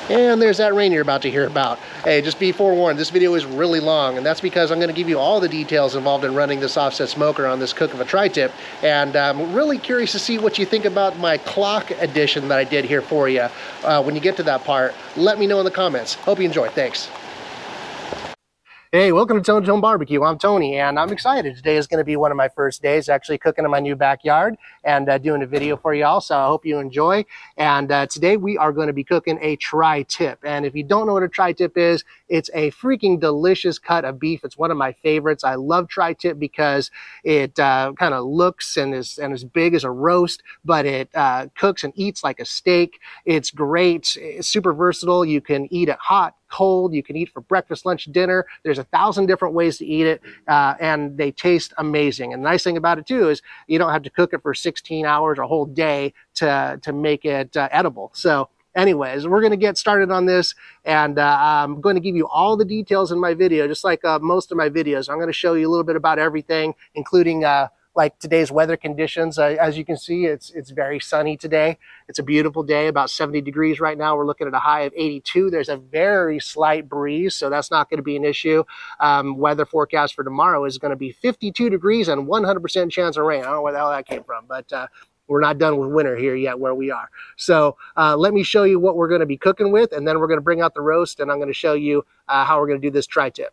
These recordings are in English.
And there's that rain you're about to hear about. Hey, just be forewarned, this video is really long, and that's because I'm going to give you all the details involved in running this offset smoker on this cook of a tri-tip. And I'm really curious to see what you think about my clock edition that I did here for you. When you get to that part, let me know in the comments. Hope you enjoy. Thanks. Hey, welcome to Tone Barbecue. I'm Tony, and I'm excited. Today is going to be one of my first days actually cooking in my new backyard and doing a video for y'all, so I hope you enjoy. And today we are going to be cooking a tri-tip. And if you don't know what a tri-tip is, it's a freaking delicious cut of beef. It's one of my favorites. I love tri-tip because it kind of looks and is as big as a roast, but it cooks and eats like a steak. It's great. It's super versatile. You can eat it hot, cold, you can eat for breakfast, lunch, dinner. There's 1,000 different ways to eat it, and they taste amazing. And the nice thing about it too is you don't have to cook it for 16 hours or a whole day to make it edible. So anyways, we're going to get started on this, and I'm going to give you all the details in my video, just like most of my videos. I'm going to show you a little bit about everything, including like today's weather conditions. As you can see, it's very sunny today. It's a beautiful day, about 70 degrees right now. We're looking at a high of 82. There's a very slight breeze, so that's not going to be an issue. Weather forecast for tomorrow is going to be 52 degrees and 100% chance of rain. I don't know where the hell that came from, but we're not done with winter here yet where we are. So let me show you what we're going to be cooking with, and then we're going to bring out the roast, and I'm going to show you how we're going to do this tri-tip.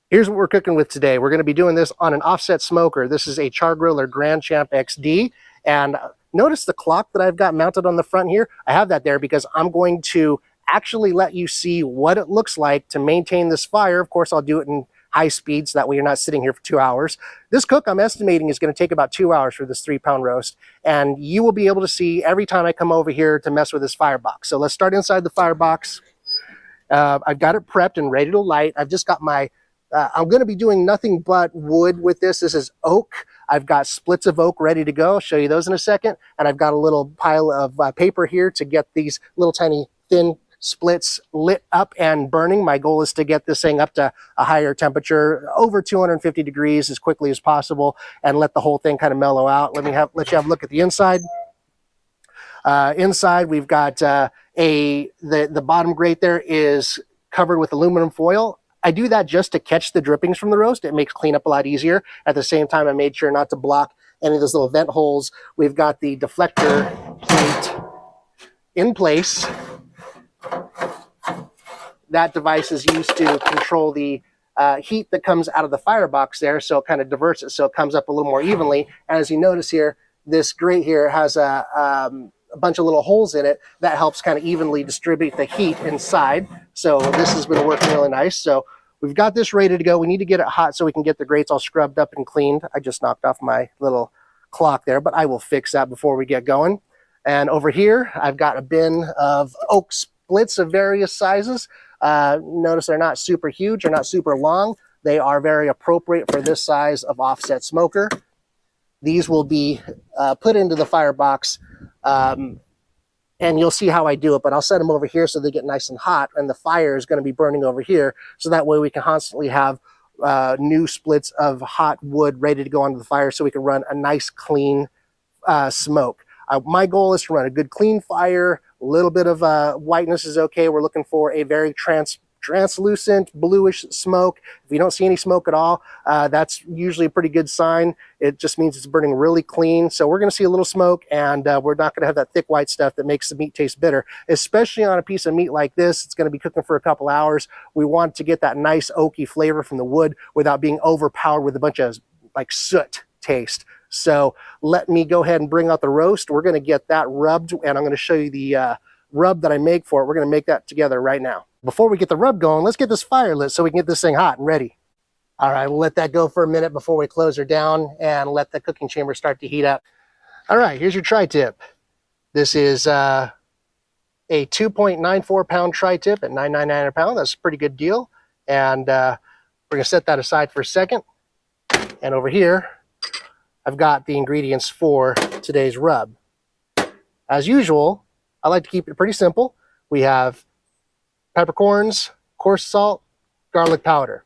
Here's what we're cooking with today. We're going to be doing this on an offset smoker. This is a Char Griller Grand Champ XD. And notice the clock that I've got mounted on the front here. I have that there because I'm going to actually let you see what it looks like to maintain this fire. Of course, I'll do it in high speed so that way you're not sitting here for 2 hours. This cook, I'm estimating, is going to take about 2 hours for this 3-pound roast. And you will be able to see every time I come over here to mess with this firebox. So let's start inside the firebox. I've got it prepped and ready to light. I've just got my I'm going to be doing nothing but wood with this. This is oak. I've got splits of oak ready to go. I'll show you those in a second. And I've got a little pile of paper here to get these little tiny thin splits lit up and burning. My goal is to get this thing up to a higher temperature, over 250 degrees as quickly as possible, and let the whole thing kind of mellow out. Let you have a look at the inside. Inside, we've got the bottom grate there is covered with aluminum foil. I do that just to catch the drippings from the roast. It makes cleanup a lot easier. At the same time, I made sure not to block any of those little vent holes. We've got the deflector plate in place. That device is used to control the heat that comes out of the firebox there, so it kind of diverts it so it comes up a little more evenly. And as you notice here, this grate here has a bunch of little holes in it that helps kind of evenly distribute the heat inside. So this has been working really nice. So we've got this ready to go. We need to get it hot so we can get the grates all scrubbed up and cleaned. I just knocked off my little clock there, but I will fix that before we get going. And over here, I've got a bin of oak splits of various sizes. Notice they're not super huge or not super long. They are very appropriate for this size of offset smoker. These will be put into the firebox, and you'll see how I do it, but I'll set them over here so they get nice and hot, and the fire is going to be burning over here, so that way we can constantly have new splits of hot wood ready to go onto the fire so we can run a nice clean smoke. My goal is to run a good clean fire. A little bit of whiteness is okay. We're looking for a very translucent bluish smoke. If you don't see any smoke at all, that's usually a pretty good sign. It just means it's burning really clean. So we're going to see a little smoke, and we're not going to have that thick white stuff that makes the meat taste bitter, especially on a piece of meat like this. It's going to be cooking for a couple hours. We want to get that nice oaky flavor from the wood without being overpowered with a bunch of like soot taste. So let me go ahead and bring out the roast. We're going to get that rubbed, and I'm going to show you the rub that I make for it. We're going to make that together right now. Before we get the rub going, let's get this fire lit so we can get this thing hot and ready. All right, we'll let that go for a minute before we close her down and let the cooking chamber start to heat up. All right, here's your tri-tip. This is a 2.94 pound tri-tip at $9.99 a pound. That's a pretty good deal. And we're going to set that aside for a second. And over here, I've got the ingredients for today's rub. As usual, I like to keep it pretty simple. We have peppercorns, coarse salt, garlic powder.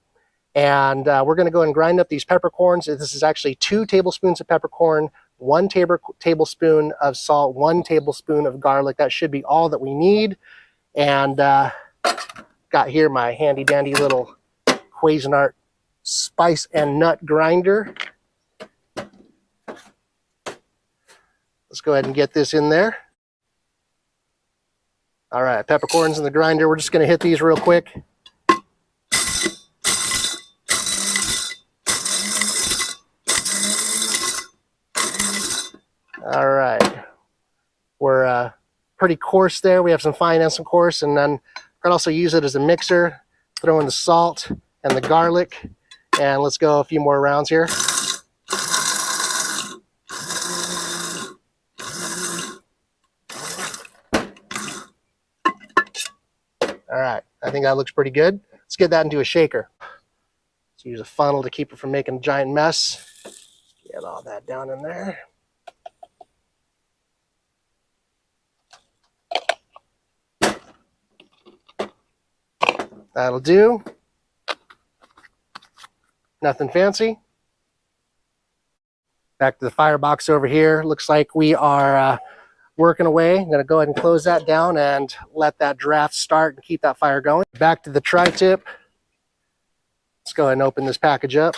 And we're going to go and grind up these peppercorns. This is actually 2 tablespoons of peppercorn, 1 tablespoon of salt, 1 tablespoon of garlic. That should be all that we need. And got here my handy dandy little Cuisinart spice and nut grinder. Let's go ahead and get this in there. All right, peppercorns in the grinder. We're just going to hit these real quick. All right, we're pretty coarse there. We have some fine and some coarse, and then I can also use it as a mixer. Throw in the salt and the garlic, and let's go a few more rounds here. All right, I think that looks pretty good. Let's get that into a shaker. Let's use a funnel to keep it from making a giant mess. Get all that down in there. That'll do. Nothing fancy. Back to the firebox over here. Looks like we are working away. I'm going to go ahead and close that down and let that draft start and keep that fire going. Back to the tri-tip. Let's go ahead and open this package up.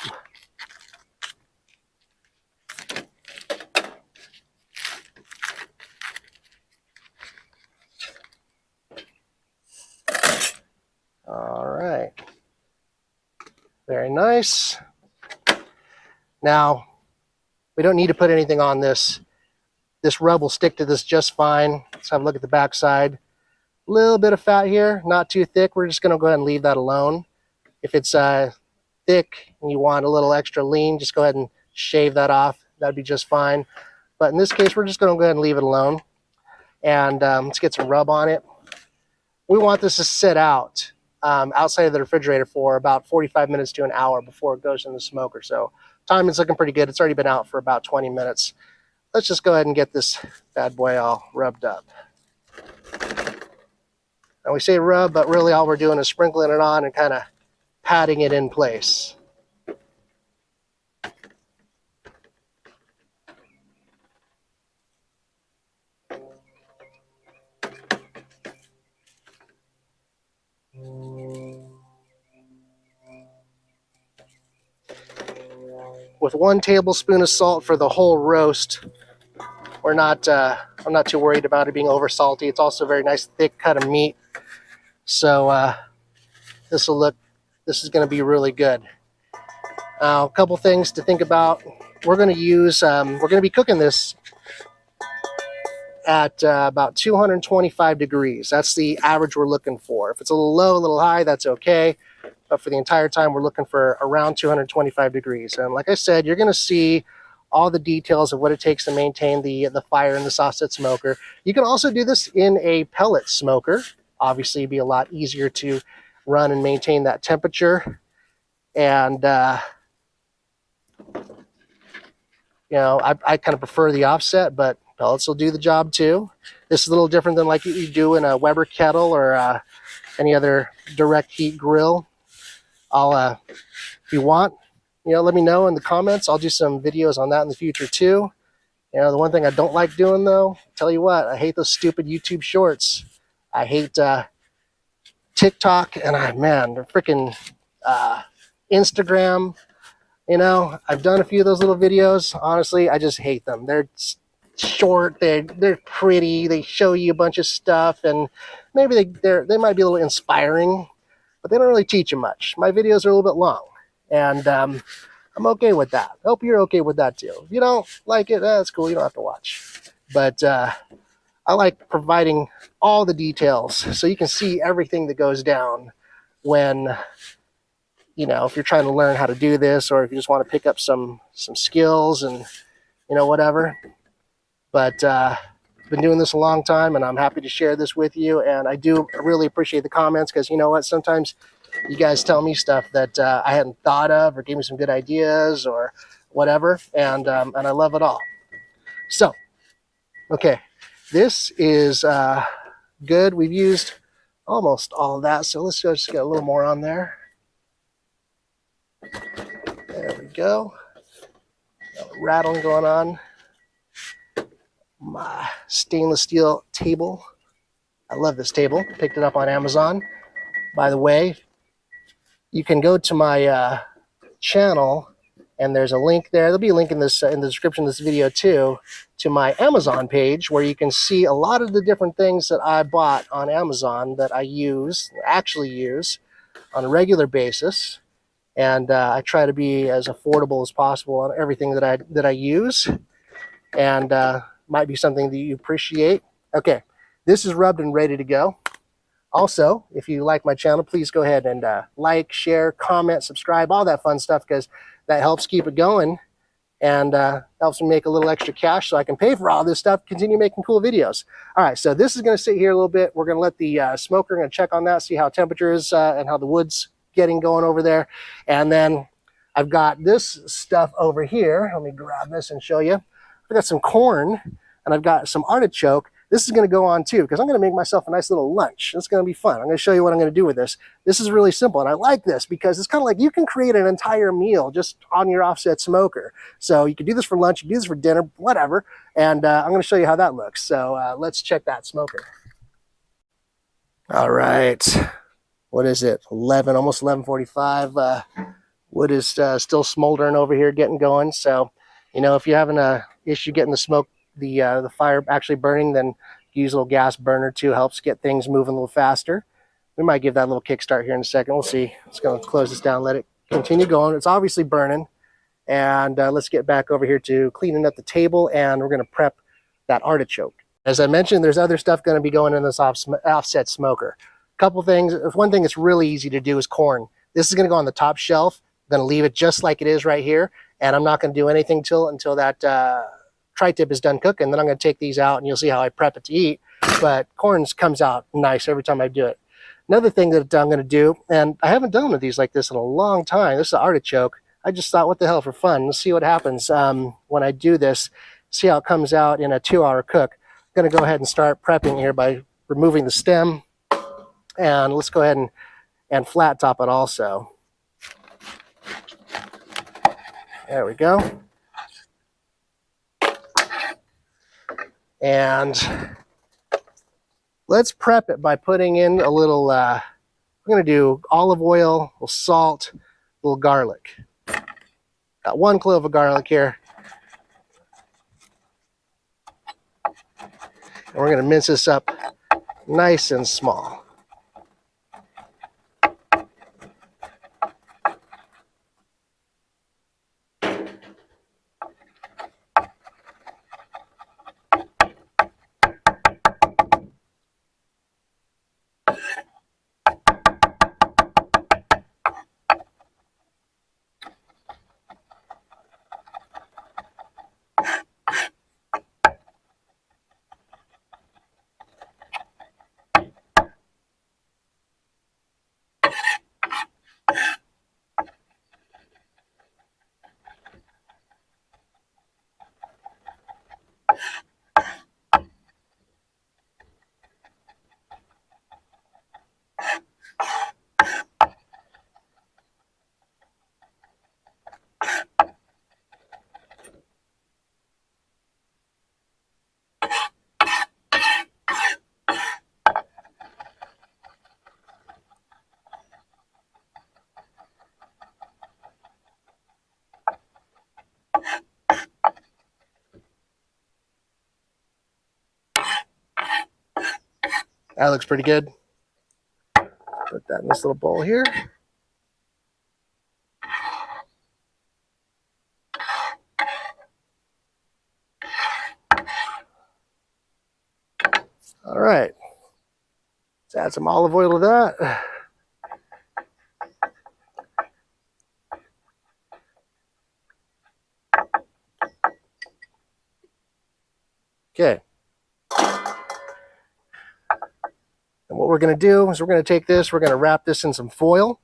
All right. Very nice. Now, we don't need to put anything on this. This rub will stick to this just fine. Let's have a look at the back side. A little bit of fat here, not too thick. We're just going to go ahead and leave that alone. If it's thick and you want a little extra lean, just go ahead and shave that off. That'd be just fine. But in this case, we're just going to go ahead and leave it alone. And let's get some rub on it. We want this to sit out outside of the refrigerator for about 45 minutes to an hour before it goes in the smoker. So time is looking pretty good. It's already been out for about 20 minutes. Let's just go ahead and get this bad boy all rubbed up. And we say rub, but really all we're doing is sprinkling it on and kind of patting it in place. With 1 tablespoon of salt for the whole roast, I'm not too worried about it being over salty. It's also a very nice thick cut of meat. So this is going to be really good. A couple things to think about. We're going to be cooking this at about 225 degrees. That's the average we're looking for. If it's a little low, a little high, that's okay. But for the entire time, we're looking for around 225 degrees. And like I said, you're going to see all the details of what it takes to maintain the fire in this offset smoker. You can also do this in a pellet smoker. Obviously, it'd be a lot easier to run and maintain that temperature. And, I kind of prefer the offset, but pellets will do the job too. This is a little different than like you do in a Weber kettle or any other direct heat grill. If you want, let me know in the comments. I'll do some videos on that in the future too. The one thing I don't like doing though, tell you what, I hate those stupid YouTube shorts. I hate TikTok and the freaking Instagram. I've done a few of those little videos. Honestly, I just hate them. They're short, they're pretty, they show you a bunch of stuff, and maybe they might be a little inspiring, but they don't really teach you much. My videos are a little bit long, and I'm okay with that. I hope you're okay with that too. If you don't like it, that's cool, you don't have to watch. But I like providing all the details so you can see everything that goes down when if you're trying to learn how to do this, or if you just want to pick up some skills and whatever. But I've been doing this a long time, and I'm happy to share this with you. And I do really appreciate the comments, because you know what? Sometimes you guys tell me stuff that I hadn't thought of, or gave me some good ideas or whatever, and I love it all. So, okay, this is good. We've used almost all of that, so let's just get a little more on there. There we go. Got a rattling going on. My stainless steel table. I love this table. Picked it up on Amazon. By the way, you can go to my channel, and there's a link there. There'll be a link in this in the description of this video too, to my Amazon page, where you can see a lot of the different things that I bought on Amazon that I actually use on a regular basis. And I try to be as affordable as possible on everything that I use, and might be something that you appreciate. Okay, this is rubbed and ready to go. Also, if you like my channel, please go ahead and like, share, comment, subscribe, all that fun stuff, because that helps keep it going and helps me make a little extra cash so I can pay for all this stuff, continue making cool videos. All right, so this is going to sit here a little bit. We're going to let the smoker, going to check on that, see how temperature is and how the wood's getting going over there. And then I've got this stuff over here. Let me grab this and show you. I've got some corn and I've got some artichoke. This is going to go on too, because I'm going to make myself a nice little lunch. It's going to be fun. I'm going to show you what I'm going to do with this. This is really simple, and I like this because it's kind of like you can create an entire meal just on your offset smoker. So you can do this for lunch, you can do this for dinner, whatever, and I'm going to show you how that looks. So let's check that smoker. All right. What is it? 11, almost 11:45. Wood is still smoldering over here, getting going. So, you know, if you're having a issue getting the smoke, the fire actually burning, then use a little gas burner too. Helps get things moving a little faster. We might give that a little kickstart here in a second. We'll see. It's going to close this down, let it continue going. It's obviously burning. And let's get back over here to cleaning up the table, and we're going to prep that artichoke. As I mentioned, there's other stuff going to be going in this offset smoker. A couple things. One thing that's really easy to do is corn. This is going to go on the top shelf. I'm going to leave it just like it is right here, and I'm not going to do anything until that tri-tip is done cooking. Then I'm going to take these out, and you'll see how I prep it to eat. But corn comes out nice every time I do it. Another thing that I'm going to do, and I haven't done one of these like this in a long time. This is an artichoke. I just thought, what the hell, for fun. Let's see what happens when I do this. See how it comes out in a 2-hour cook. I'm going to go ahead and start prepping here by removing the stem. And let's go ahead and flat top it also. There we go. And let's prep it by putting in a little, I'm going to do olive oil, a little salt, a little garlic. Got 1 clove of garlic here. And we're going to mince this up nice and small. That looks pretty good. Put that in this little bowl here. All right. Let's add some olive oil to that. Okay. And what we're going to do is we're going to take this, we're going to wrap this in some foil.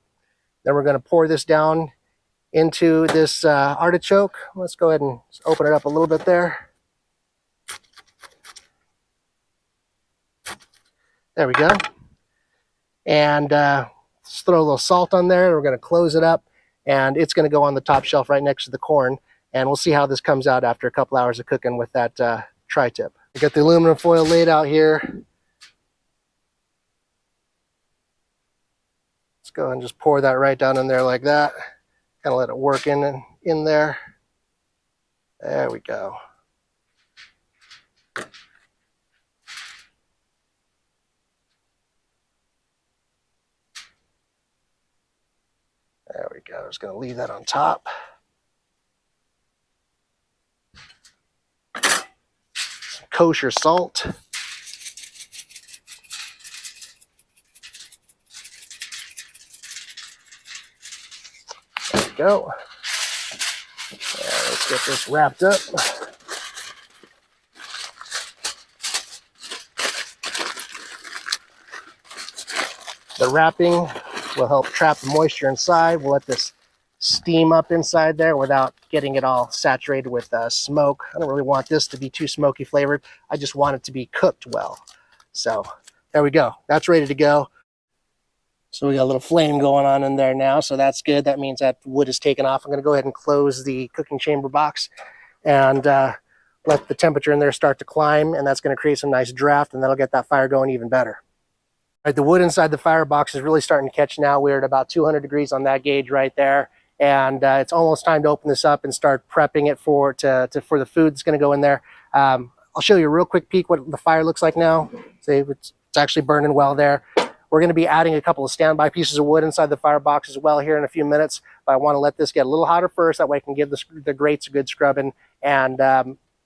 Then we're going to pour this down into this artichoke. Let's go ahead and open it up a little bit there. There we go. And let's throw a little salt on there. We're going to close it up, and it's going to go on the top shelf right next to the corn. And we'll see how this comes out after a couple hours of cooking with that tri-tip. We got the aluminum foil laid out here. go ahead and just pour that right down in there like that. Kind of let it work in there. There we go. There we go. Just going to leave that on top. Some kosher salt. There we go. Let's get this wrapped up. The wrapping will help trap the moisture inside. We'll let this steam up inside there without getting it all saturated with smoke. I don't really want this to be too smoky flavored. I just want it to be cooked well. So there we go. That's ready to go. So we got a little flame going on in there now, so that's good. That means that wood is taken off. I'm going to go ahead and close the cooking chamber box and let the temperature in there start to climb, and that's going to create some nice draft, and that'll get that fire going even better. All right, the wood inside the firebox is really starting to catch now. We're at about 200 degrees on that gauge right there, and it's almost time to open this up and start prepping it for the food that's going to go in there. I'll show you a real quick peek what the fire looks like now. See, it's actually burning well there. We're going to be adding a couple of standby pieces of wood inside the firebox as well here in a few minutes, but I want to let this get a little hotter first. That way I can give the grates a good scrubbing and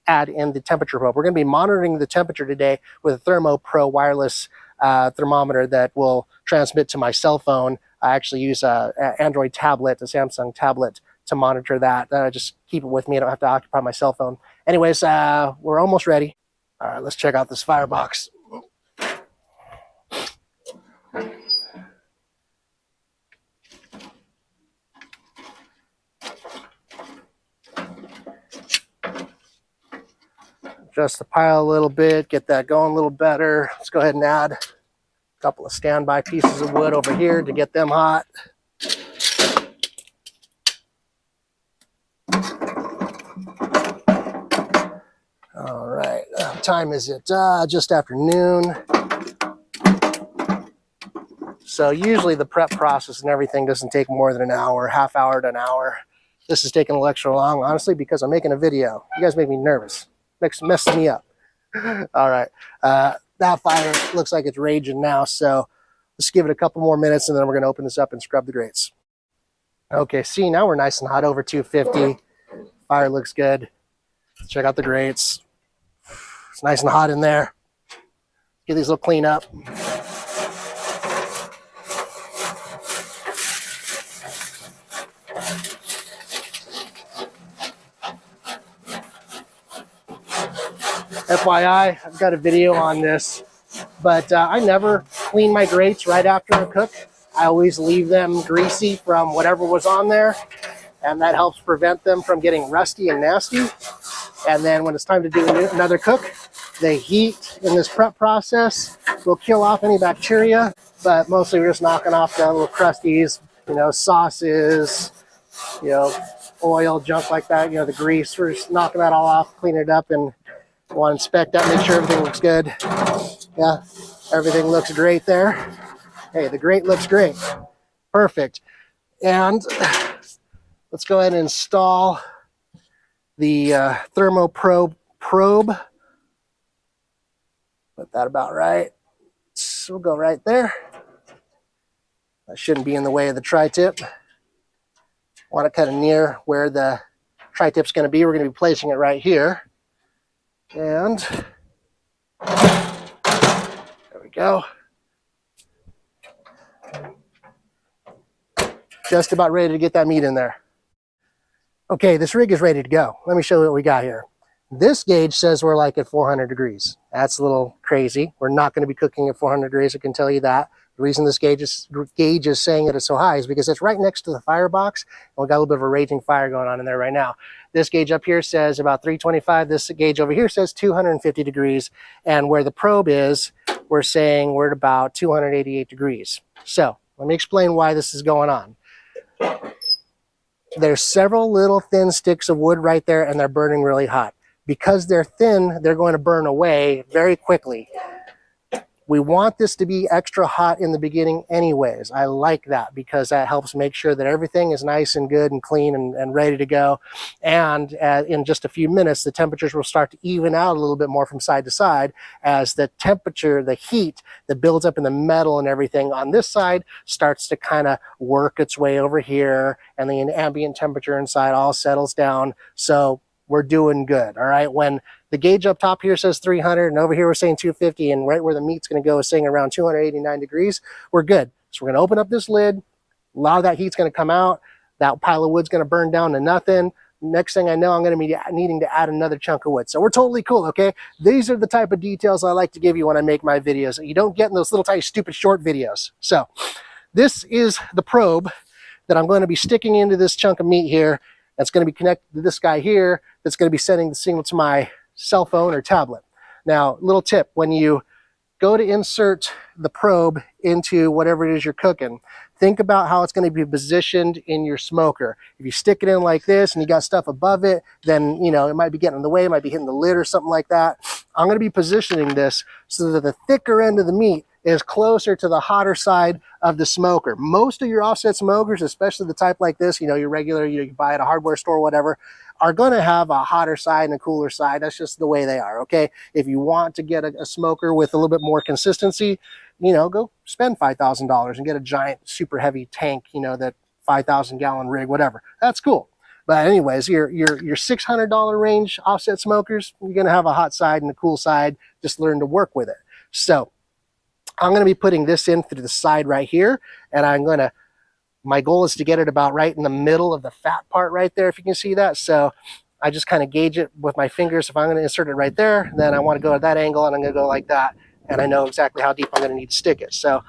add in the temperature probe. We're going to be monitoring the temperature today with a Thermo Pro wireless thermometer that will transmit to my cell phone. I actually use an Android tablet, a Samsung tablet, to monitor that. Just keep it with me. I don't have to occupy my cell phone. Anyways, we're almost ready. All right, let's check out this firebox. Adjust the pile a little bit, get that going a little better. Let's go ahead and add a couple of standby pieces of wood over here to get them hot. All right, what time is it? Just after noon. So usually the prep process and everything doesn't take more than an hour, half hour to an hour. This is taking a little extra long, honestly, because I'm making a video. You guys make me nervous. Messes me up. All right, that fire looks like it's raging now, so let's give it a couple more minutes and then we're going to open this up and scrub the grates. Okay, see, now we're nice and hot, over 250. Fire looks good. Let's check out the grates. It's nice and hot in there. Get these little clean up. FYI, I've got a video on this, but I never clean my grates right after a cook. I always leave them greasy from whatever was on there, and that helps prevent them from getting rusty and nasty. And then when it's time to do another cook, the heat in this prep process will kill off any bacteria, but mostly we're just knocking off the little crusties, you know, sauces, you know, oil, junk like that, you know, the grease. We're just knocking that all off, cleaning it up, and want to inspect that, make sure everything looks good. Yeah, everything looks great there. Hey, the grate looks great. Perfect. And let's go ahead and install the Thermo Pro probe. Put that about right. So we'll go right there. That shouldn't be in the way of the tri-tip. Want it kind of near where the tri-tip's going to be. We're going to be placing it right here. And there we go. Just about ready to get that meat in there. Okay, this rig is ready to go. Let me show you what we got here. This gauge says we're like at 400 degrees. That's a little crazy. We're not going to be cooking at 400 degrees, I can tell you that. The reason this gauge is saying that it's so high is because it's right next to the firebox, and we got a little bit of a raging fire going on in there right now. This gauge up here says about 325. This gauge over here says 250 degrees. And where the probe is, we're saying we're at about 288 degrees. So let me explain why this is going on. There's several little thin sticks of wood right there, and they're burning really hot. Because they're thin, they're going to burn away very quickly. We want this to be extra hot in the beginning anyways. I like that because that helps make sure that everything is nice and good and clean and ready to go. And in just a few minutes, the temperatures will start to even out a little bit more from side to side as the temperature, the heat that builds up in the metal and everything on this side starts to kind of work its way over here, and the ambient temperature inside all settles down. So we're doing good. All right. When the gauge up top here says 300 and over here we're saying 250, and right where the meat's going to go is saying around 289 degrees, we're good. So we're going to open up this lid. A lot of that heat's going to come out. That pile of wood's going to burn down to nothing. Next thing I know, I'm going to be needing to add another chunk of wood. So we're totally cool, okay? These are the type of details I like to give you when I make my videos that you don't get in those little tiny stupid short videos. So this is the probe that I'm going to be sticking into this chunk of meat here. That's going to be connected to this guy here. That's going to be sending the signal to my cell phone or tablet. Now, little tip, when you go to insert the probe into whatever it is you're cooking, think about how it's going to be positioned in your smoker. If you stick it in like this and you got stuff above it, then, you know, it might be getting in the way, it might be hitting the lid or something like that. I'm going to be positioning this so that the thicker end of the meat is closer to the hotter side of the smoker. Most of your offset smokers, especially the type like this, you know, your regular, you buy at a hardware store or whatever, are going to have a hotter side and a cooler side. That's just the way they are, okay? If you want to get a smoker with a little bit more consistency, you know, go spend $5,000 and get a giant, super heavy tank, you know, that 5,000 gallon rig, whatever. That's cool. But anyways, your $600 range offset smokers, you're going to have a hot side and a cool side. Just learn to work with it. So I'm going to be putting this in through the side right here, and my goal is to get it about right in the middle of the fat part right there, if you can see that. So I just kind of gauge it with my fingers. If I'm going to insert it right there, then I want to go at that angle, and I'm going to go like that, and I know exactly how deep I'm going to need to stick it. So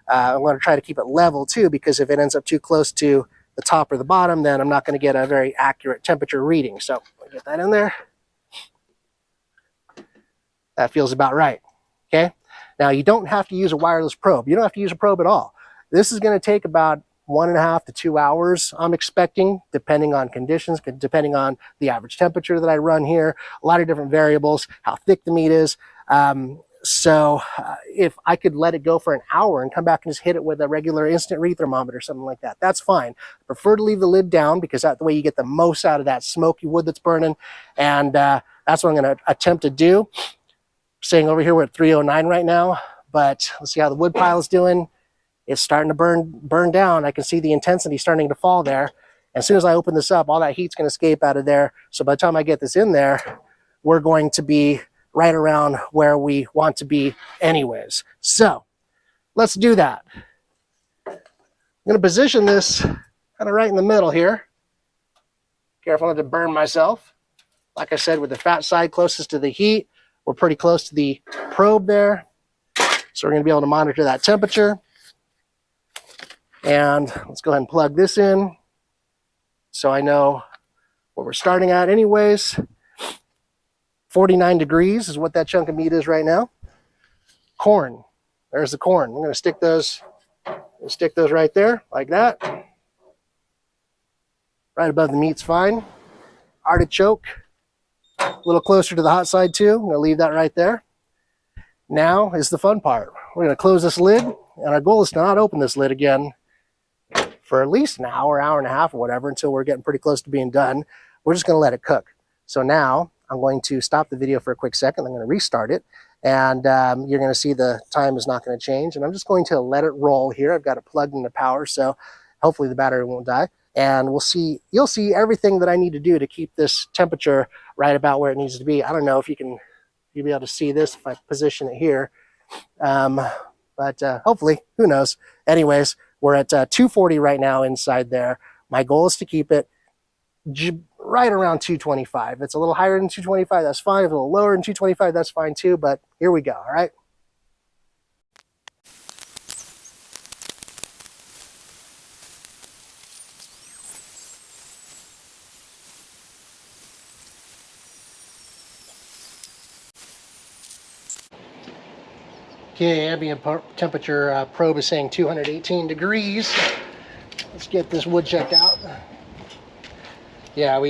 I'm going to try to keep it level too, because if it ends up too close to the top or the bottom, then I'm not going to get a very accurate temperature reading. So I'll get that in there. That feels about right. Okay. Now, you don't have to use a wireless probe. You don't have to use a probe at all. This is going to take about 1.5 to 2 hours, I'm expecting, depending on conditions, depending on the average temperature that I run here, a lot of different variables, how thick the meat is. If I could let it go for an hour and come back and just hit it with a regular instant read thermometer or something like that, that's fine. I prefer to leave the lid down because that's the way you get the most out of that smoky wood that's burning. And that's what I'm going to attempt to do. Saying over here we're at 309 right now, but let's see how the wood pile is doing. It's starting to burn down. I can see the intensity starting to fall there. As soon as I open this up, all that heat's going to escape out of there. So by the time I get this in there, we're going to be right around where we want to be anyways. So let's do that. I'm going to position this kind of right in the middle here. Careful not to burn myself. Like I said, with the fat side closest to the heat, we're pretty close to the probe there. So we're going to be able to monitor that temperature. And let's go ahead and plug this in so I know what we're starting at anyways. 49 degrees is what that chunk of meat is right now. Corn. There's the corn. I'm going to stick those right there like that. Right above the meat's fine. Artichoke. A little closer to the hot side too. I'm going to leave that right there. Now is the fun part. We're going to close this lid, and our goal is to not open this lid again for at least an hour, hour and a half or whatever, until we're getting pretty close to being done. We're just going to let it cook. So now I'm going to stop the video for a quick second. I'm going to restart it, and you're going to see the time is not going to change. And I'm just going to let it roll here. I've got it plugged into power, so hopefully the battery won't die. And you'll see everything that I need to do to keep this temperature right about where it needs to be. I don't know if you'll be able to see this if I position it here. But hopefully, who knows. Anyways, we're at 240 right now inside there. My goal is to keep it right around 225. If it's a little higher than 225, that's fine. If it's a little lower than 225, that's fine too. But here we go, all right? Okay, ambient temperature probe is saying 218 degrees. Let's get this wood checked out. Yeah,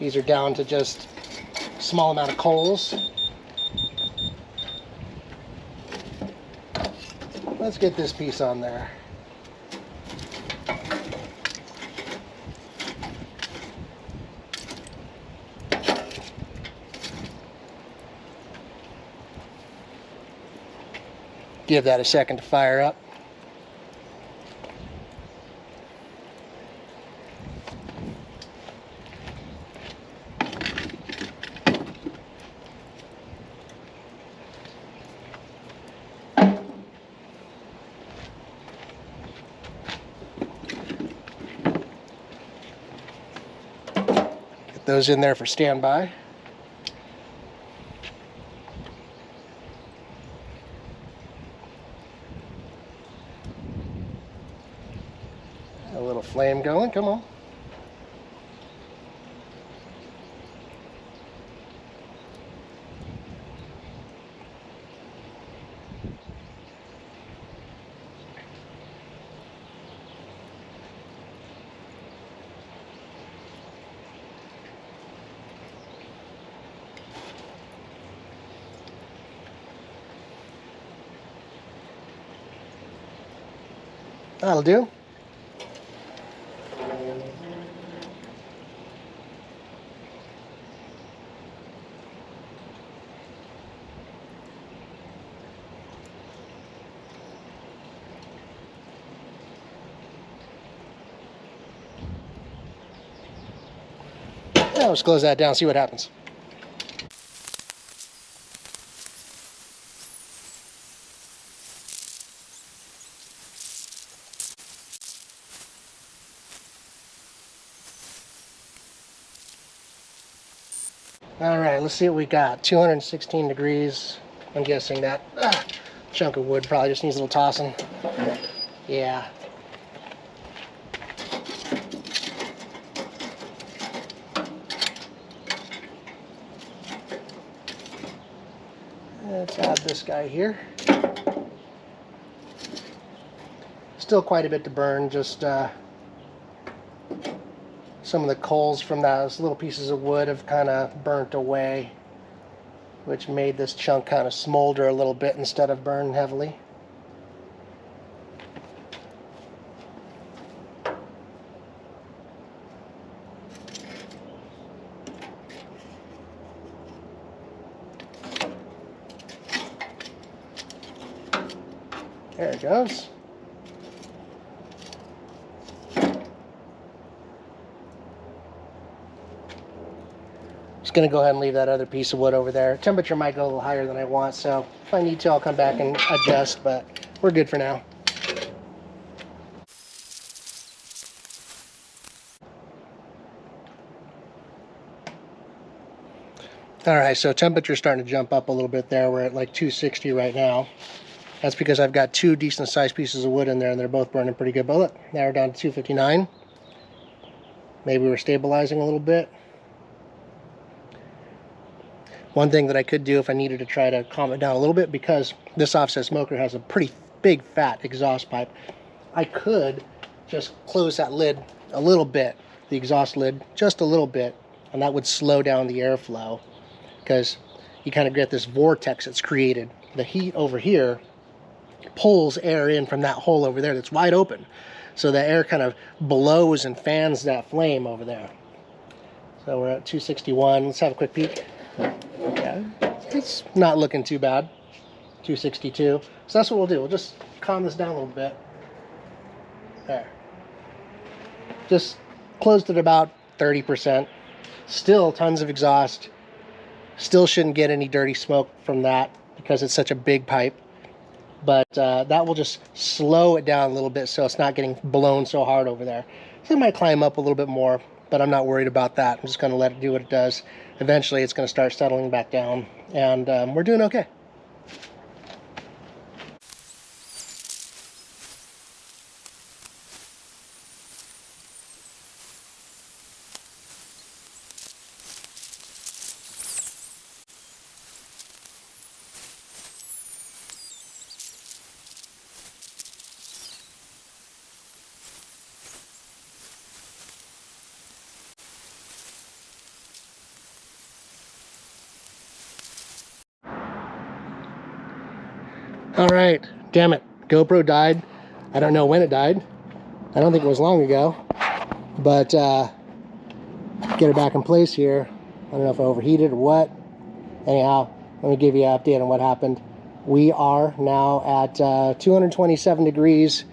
these are down to just a small amount of coals. Let's get this piece on there. Give that a second to fire up. Get those in there for standby. A little flame going, come on. That'll do. Yeah, let's close that down, see what happens. All right, let's see what we got. 216 degrees. I'm guessing that chunk of wood probably just needs a little tossing. Yeah. Let's add this guy here. Still quite a bit to burn, just some of the coals from those little pieces of wood have kind of burnt away, which made this chunk kind of smolder a little bit instead of burn heavily. There it goes. Just going to go ahead and leave that other piece of wood over there. Temperature might go a little higher than I want, so if I need to, I'll come back and adjust, but we're good for now. All right, so temperature's starting to jump up a little bit there. We're at like 260 right now. That's because I've got two decent sized pieces of wood in there and they're both burning pretty good. But look, now we're down to 259. Maybe we're stabilizing a little bit. One thing that I could do if I needed to try to calm it down a little bit, because this offset smoker has a pretty big fat exhaust pipe, I could just close that lid a little bit, the exhaust lid just a little bit, and that would slow down the airflow, because you kind of get this vortex that's created. The heat over here pulls air in from that hole over there that's wide open, so the air kind of blows and fans that flame over there. So we're at 261. Let's have a quick peek. Yeah, it's not looking too bad. 262. So that's what we'll do. We'll just calm this down a little bit. There. Just closed at about 30%. Still tons of exhaust. Still shouldn't get any dirty smoke from that because it's such a big pipe. But that will just slow it down a little bit so it's not getting blown so hard over there. So it might climb up a little bit more, but I'm not worried about that. I'm just going to let it do what it does. Eventually it's going to start settling back down, and we're doing okay. All right, damn it. GoPro died. I don't know when it died. I don't think it was long ago. But get it back in place here. I don't know if I overheated or what. Anyhow, let me give you an update on what happened. We are now at 227 degrees,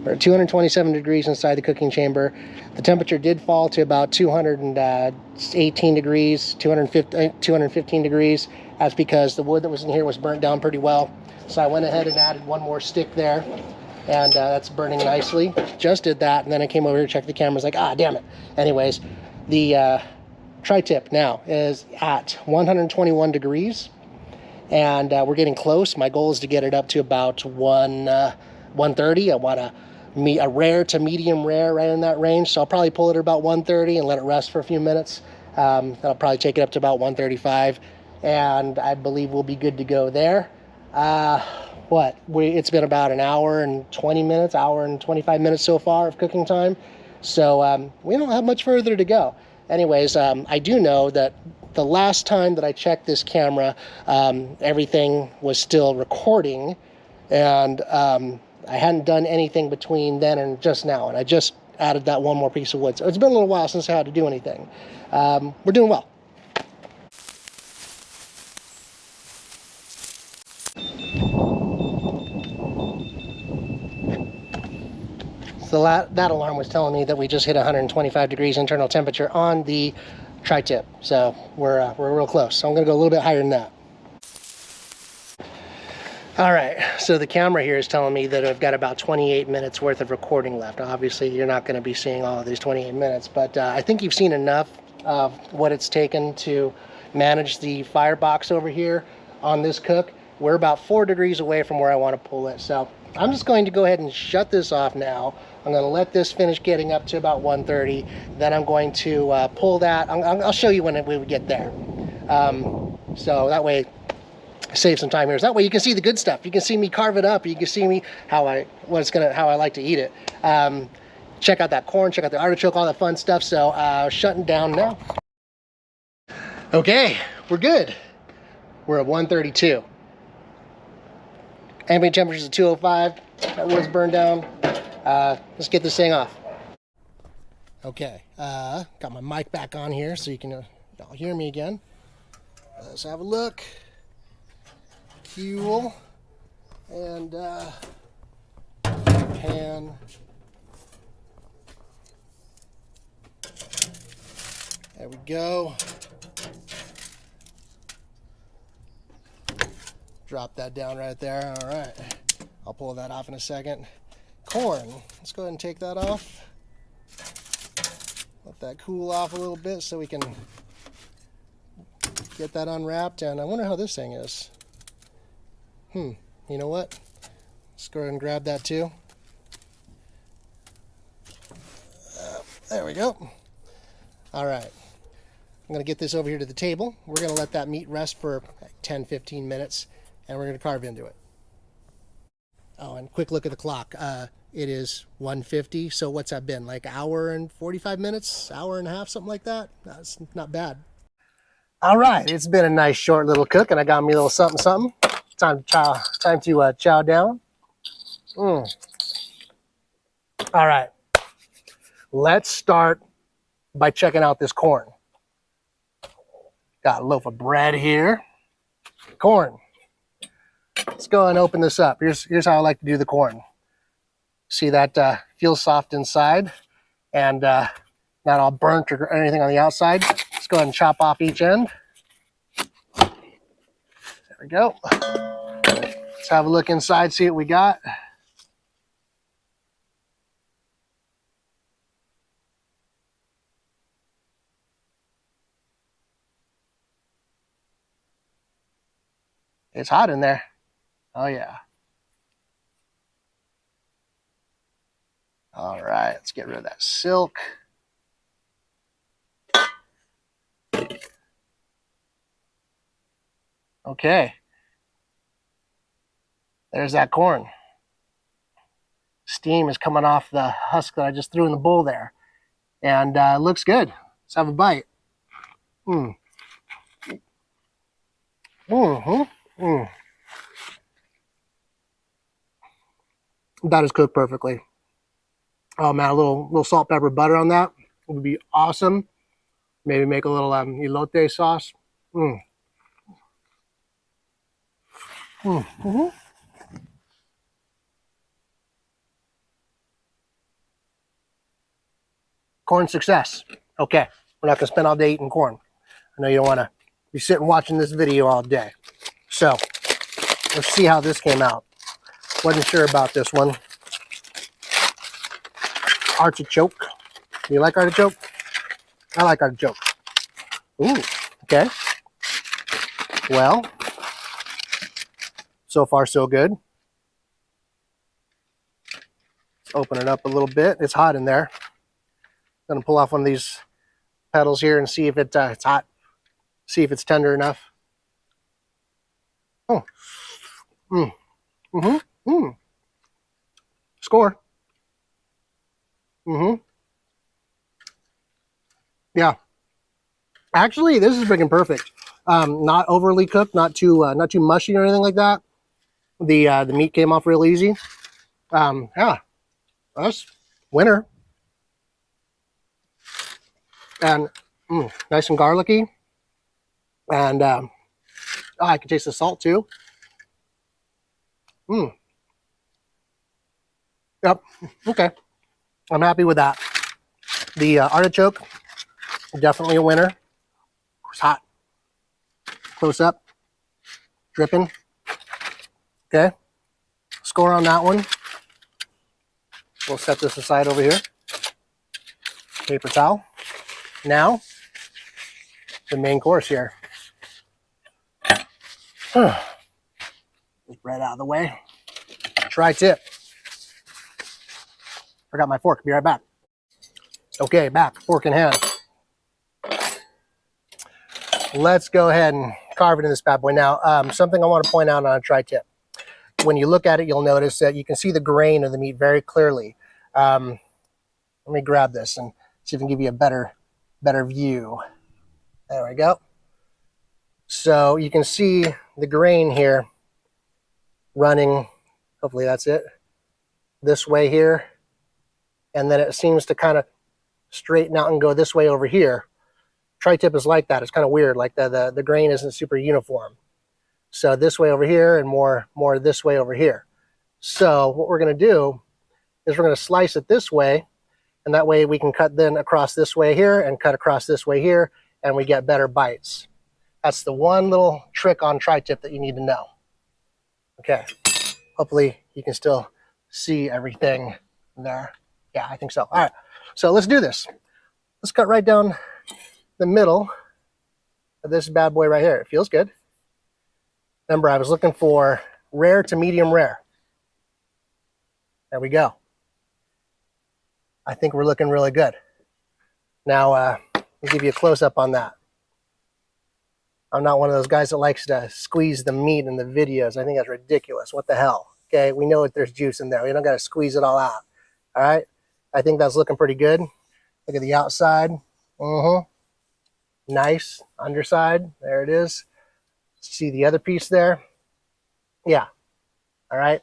or 227 degrees inside the cooking chamber. The temperature did fall to about 218 degrees, 215 degrees. That's because the wood that was in here was burnt down pretty well. So I went ahead and added one more stick there, and that's burning nicely. Just did that, and then I came over here, checked the camera, was like, ah, damn it. Anyways, the tri-tip now is at 121 degrees, and we're getting close. My goal is to get it up to about 130. I want a rare to medium rare, right in that range. So I'll probably pull it at about 130 and let it rest for a few minutes. That'll probably take it up to about 135, and I believe we'll be good to go there. It's been about an hour and 20 minutes, hour and 25 minutes so far of cooking time. So we don't have much further to go. Anyways, I do know that the last time that I checked this camera, everything was still recording, and I hadn't done anything between then and just now, and I just added that one more piece of wood. So it's been a little while since I had to do anything. We're doing well. So that alarm was telling me that we just hit 125 degrees internal temperature on the tri-tip. So we're real close. So I'm gonna go a little bit higher than that. All right, so the camera here is telling me that I've got about 28 minutes worth of recording left. Obviously, you're not gonna be seeing all of these 28 minutes, but I think you've seen enough of what it's taken to manage the firebox over here on this cook. We're about 4 degrees away from where I wanna pull it. So I'm just going to go ahead and shut this off now. I'm going to let this finish getting up to about 130. Then I'm going to pull that. I'll show you when we get there. So that way, save some time here. So that way you can see the good stuff. You can see me carve it up. You can see me how I like to eat it. Check out that corn. Check out the artichoke. All that fun stuff. So shutting down now. Okay, we're good. We're at 132. Ambient temperature is 205. That wood's burned down. Let's get this thing off. Okay, got my mic back on here so you can y'all hear me again. Let's have a look. Fuel and pan. There we go. Drop that down right there. All right, I'll pull that off in a second. Corn, let's go ahead and take that off. Let that cool off a little bit so we can get that unwrapped. And I wonder how this thing is. You know what? Let's go ahead and grab that too. There we go. All right, I'm gonna get this over here to the table. We're gonna let that meat rest for 10-15 minutes, and we're gonna carve into it. Oh, and quick look at the clock. It is 1:50, so what's that been? Like hour and 45 minutes, hour and a half, something like that? That's not bad. All right, it's been a nice short little cook, and I got me a little something something. Time to chow down. All right, let's start by checking out this corn. Got a loaf of bread here. Corn. Let's go and open this up. Here's how I like to do the corn. See that feels soft inside and not all burnt or anything on the outside. Let's go ahead and chop off each end. There we go. Let's have a look inside, see what we got. It's hot in there. Oh yeah. All right, let's get rid of that silk. Okay. There's that corn. Steam is coming off the husk that I just threw in the bowl there. And it looks good. Let's have a bite. That is cooked perfectly. Oh man, a little salt, pepper, butter on that would be awesome. Maybe make a little elote sauce. Mm. Mm. Mm-hmm. Corn success. Okay, we're not gonna spend all day eating corn. I know you don't want to be sitting watching this video all day. So let's see how this came out. Wasn't sure about this one. Artichoke. Do you like artichoke? I like artichoke. Ooh, okay. Well, so far so good. Let's open it up a little bit. It's hot in there. Gonna pull off one of these petals here and see if it's hot. See if it's tender enough. Oh. Mm. Mm-hmm. Mm. Score. Mm-hmm. Yeah. Actually, this is freaking perfect. Not overly cooked, not too mushy or anything like that. The meat came off real easy. Yeah, that's winner. And nice and garlicky. And oh, I can taste the salt too. Yep. Okay. I'm happy with that. The artichoke, definitely a winner. It's hot. Close up. Dripping. Okay. Score on that one. We'll set this aside over here. Paper towel. Now, the main course here. This bread out of the way. Tri-tip. Forgot my fork. Be right back. Okay, back. Fork in hand. Let's go ahead and carve it in this bad boy. Now, something I want to point out on a tri-tip. When you look at it, you'll notice that you can see the grain of the meat very clearly. Let me grab this and see if I can give you a better view. There we go. So you can see the grain here running, hopefully that's it, this way here. And then it seems to kind of straighten out and go this way over here. Tri-tip is like that. It's kind of weird, like the grain isn't super uniform. So this way over here and more this way over here. So what we're going to do is we're going to slice it this way, and that way we can cut then across this way here and cut across this way here, and we get better bites. That's the one little trick on tri-tip that you need to know. Okay, hopefully you can still see everything there. Yeah, I think so. All right, so let's do this. Let's cut right down the middle of this bad boy right here. It feels good. Remember, I was looking for rare to medium rare. There we go. I think we're looking really good. Now, I'll give you a close-up on that. I'm not one of those guys that likes to squeeze the meat in the videos. I think that's ridiculous. What the hell? Okay, we know that there's juice in there. We don't got to squeeze it all out. All right? I think that's looking pretty good. Look at the outside. Nice. Underside. There it is. See the other piece there? Yeah. All right.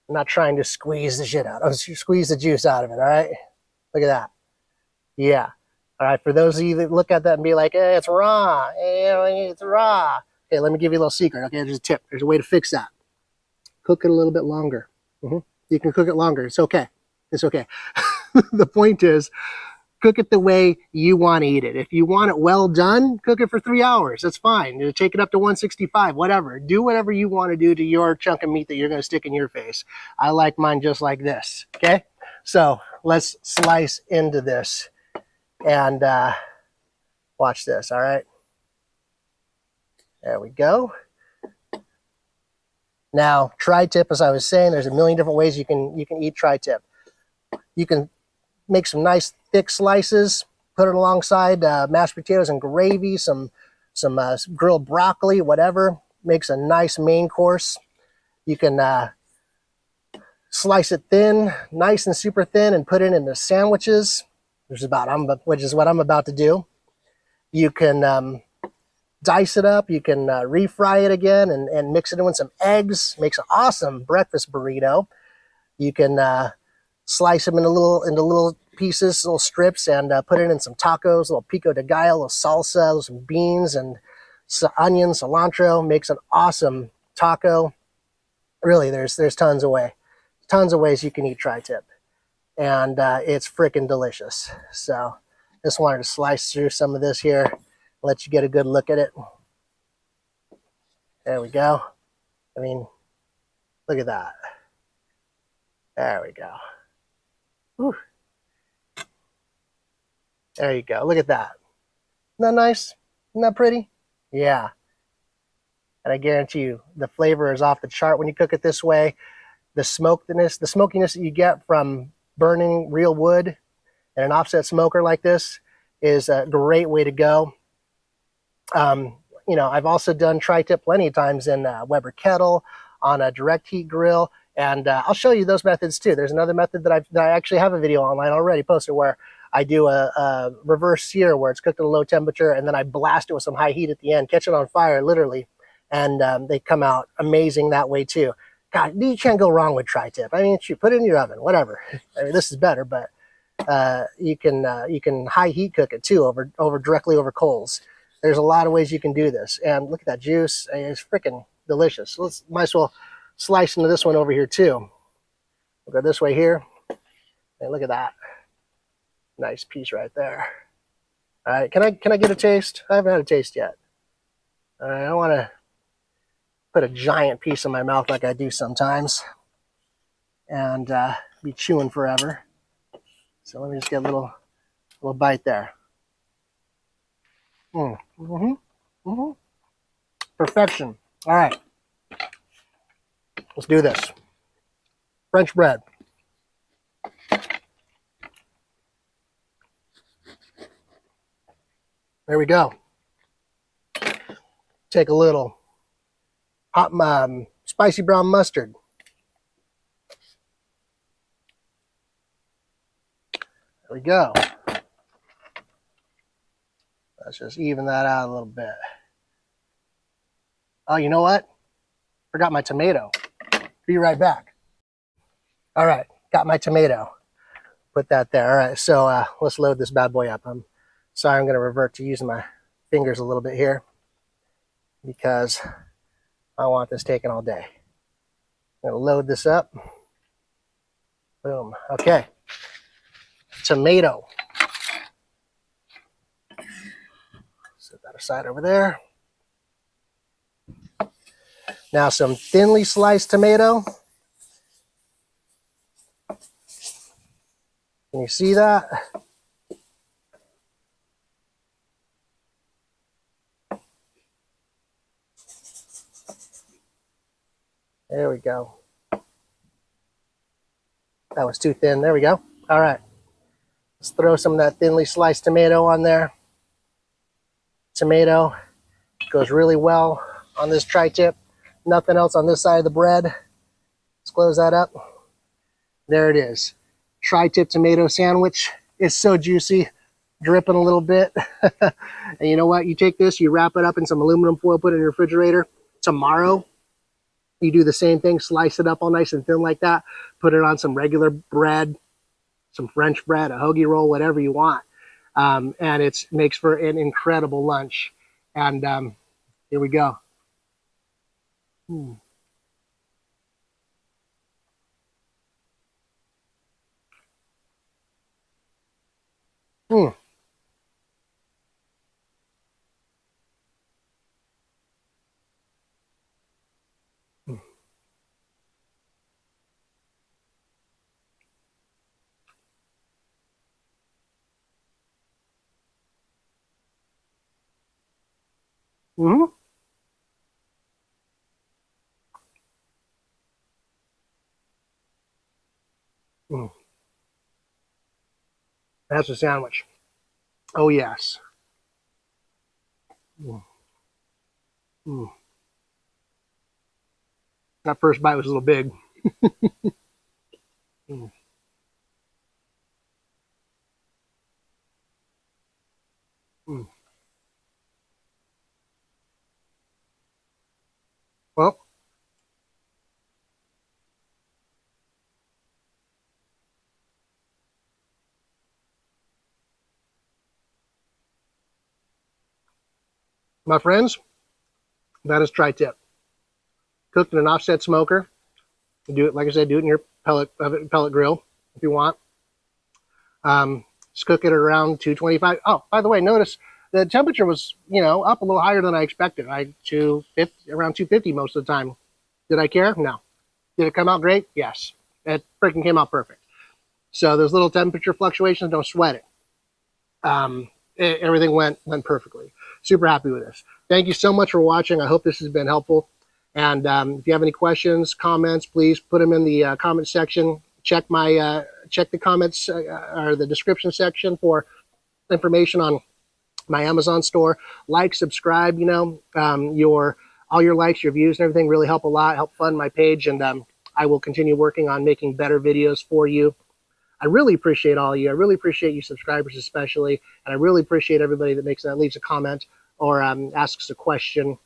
I'm not trying to squeeze the shit out. Squeeze the juice out of it. All right. Look at that. Yeah. All right. For those of you that look at that and be like, hey, it's raw. Hey, it's raw. Okay. Let me give you a little secret. Okay. There's a tip. There's a way to fix that. Cook it a little bit longer. You can cook it longer. It's okay. It's okay. The point is, cook it the way you want to eat it. If you want it well done, cook it for 3 hours. That's fine. You take it up to 165, whatever. Do whatever you want to do to your chunk of meat that you're going to stick in your face. I like mine just like this, okay? So let's slice into this and watch this, all right? There we go. Now, tri-tip, as I was saying, there's a million different ways you can eat tri-tip. You can make some nice thick slices, put it alongside mashed potatoes and gravy, some grilled broccoli, whatever. Makes a nice main course. You can slice it thin, nice and super thin, and put it into sandwiches, which is what I'm about to do. You can dice it up. You can refry it again and mix it in with some eggs. Makes an awesome breakfast burrito. You can slice them into little pieces, little strips, and put it in some tacos, a little pico de gallo, a little salsa, some beans, and some onion, cilantro. Makes an awesome taco. Really, there's tons of ways you can eat tri-tip, and it's freaking delicious. So just wanted to slice through some of this here, let you get a good look at it. There we go. I mean, look at that. There we go. Whew. There you go. Look at that. Isn't that nice? Isn't that pretty? Yeah. And I guarantee you, the flavor is off the chart when you cook it this way. The smokiness that you get from burning real wood in an offset smoker like this is a great way to go. You know, I've also done tri-tip plenty of times in a Weber kettle, on a direct heat grill, and I'll show you those methods too. There's another method that I actually have a video online already posted where I do a reverse sear where it's cooked at a low temperature and then I blast it with some high heat at the end, catch it on fire literally, and they come out amazing that way too. God, you can't go wrong with tri-tip. I mean, you put it in your oven, whatever. I mean, this is better, but you can high heat cook it too directly over coals. There's a lot of ways you can do this, and look at that juice. It's freaking delicious. Might as well slice into this one over here too. We'll go this way here, and look at that. Nice piece right there. All right, can I get a taste? I haven't had a taste yet. All right, I don't want to put a giant piece in my mouth like I do sometimes and be chewing forever. So let me just get a little bite there. Perfection. All right, let's do this. French bread. There we go. Take a little hot spicy brown mustard. There we go. Let's just even that out a little bit. Oh, you know what? Forgot my tomato. Be right back. All right, got my tomato. Put that there. All right, so let's load this bad boy up. I'm sorry, I'm going to revert to using my fingers a little bit here because I want this taken all day. I'm going to load this up. Boom. Okay. Tomato. Set that aside over there. Now some thinly sliced tomato. Can you see that? There we go. That was too thin. There we go. All right. Let's throw some of that thinly sliced tomato on there. Tomato goes really well on this tri-tip. Nothing else on this side of the bread. Let's close that up. There it is. Tri-tip tomato sandwich. It's so juicy, dripping a little bit. And you know what? You take this, you wrap it up in some aluminum foil, put it in your refrigerator. Tomorrow, you do the same thing, slice it up all nice and thin like that, put it on some regular bread, some French bread, a hoagie roll, whatever you want. And it makes for an incredible lunch. And here we go. That's a sandwich. Oh, yes. That first bite was a little big. Well, My friends, that is tri-tip. Cooked in an offset smoker. You do it, like I said, do it in your pellet grill if you want. Just cook it at around 225. Oh, by the way, notice the temperature was, up a little higher than I expected. Around 250 most of the time. Did I care? No. Did it come out great? Yes. It freaking came out perfect. So those little temperature fluctuations, don't sweat it. Everything went perfectly. Super happy with this. Thank you so much for watching. I hope this has been helpful. And if you have any questions, comments, please put them in the comment section. Check the comments or the description section for information on my Amazon store. Like, subscribe. All your likes, your views, and everything really help a lot. Help fund my page, and I will continue working on making better videos for you. I really appreciate all of you. I really appreciate you subscribers especially, and I really appreciate everybody that leaves a comment or asks a question.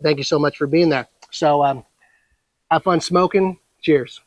Thank you so much for being there. So have fun smoking. Cheers.